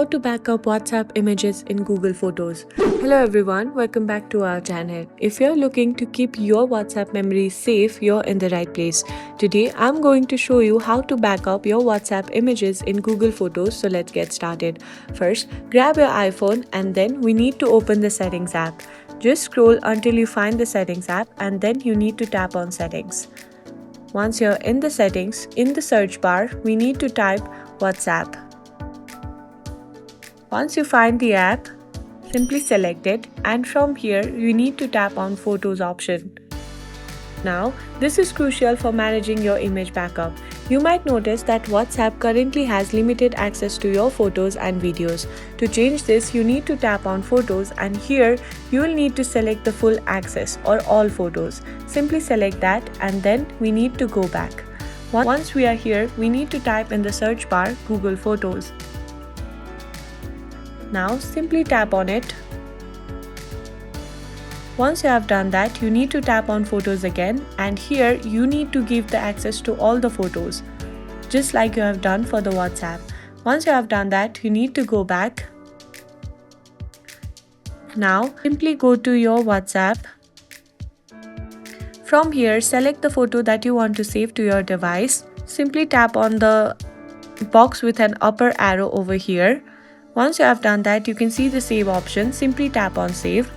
how to back up WhatsApp images in Google Photos. Hello everyone, welcome back to our channel. If you're looking to keep your WhatsApp memories safe, you're in the right place. Today I'm going to show you how to back up your WhatsApp images in Google Photos, so let's get started. First, grab your iPhone and then we need to open the Settings app. Just scroll until you find the Settings app and then you need to tap on Settings. Once you're in the settings, in the search bar, we need to type WhatsApp. Once you find the app, simply select it and from here you need to tap on Photos option. Now, this is crucial for managing your image backup. You might notice that WhatsApp currently has limited access to your photos and videos. To change this, you need to tap on Photos and here you will need to select the full access or all photos. Simply select that and then we need to go back. Once we are here, we need to type in the search bar Google Photos. Now simply tap on it. Once you have done that, you need to tap on Photos again and here you need to give the access to all the photos, just like you have done for the WhatsApp. Once you have done that, you need to go back. Now simply go to your WhatsApp. From here, select the photo that you want to save to your device. Simply tap on the box with an upper arrow over here. Once you have done that, you can see the save option. Simply tap on save.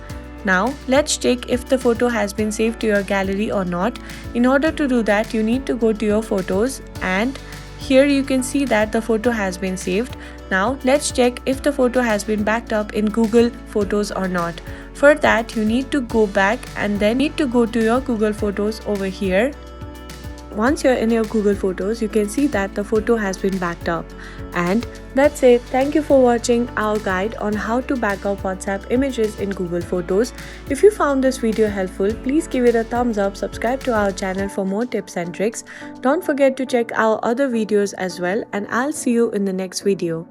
Now, let's check if the photo has been saved to your gallery or not. In order to do that, you need to go to your photos and here you can see that the photo has been saved. Now, let's check if the photo has been backed up in Google Photos or not. For that, you need to go back and then need to go to your Google Photos over here. Once you're in your Google Photos, you can see that the photo has been backed up. And that's it. Thank you for watching our guide on how to back up WhatsApp images in Google Photos. If you found this video helpful, please give it a thumbs up, subscribe to our channel for more tips and tricks. Don't forget to check our other videos as well, and I'll see you in the next video.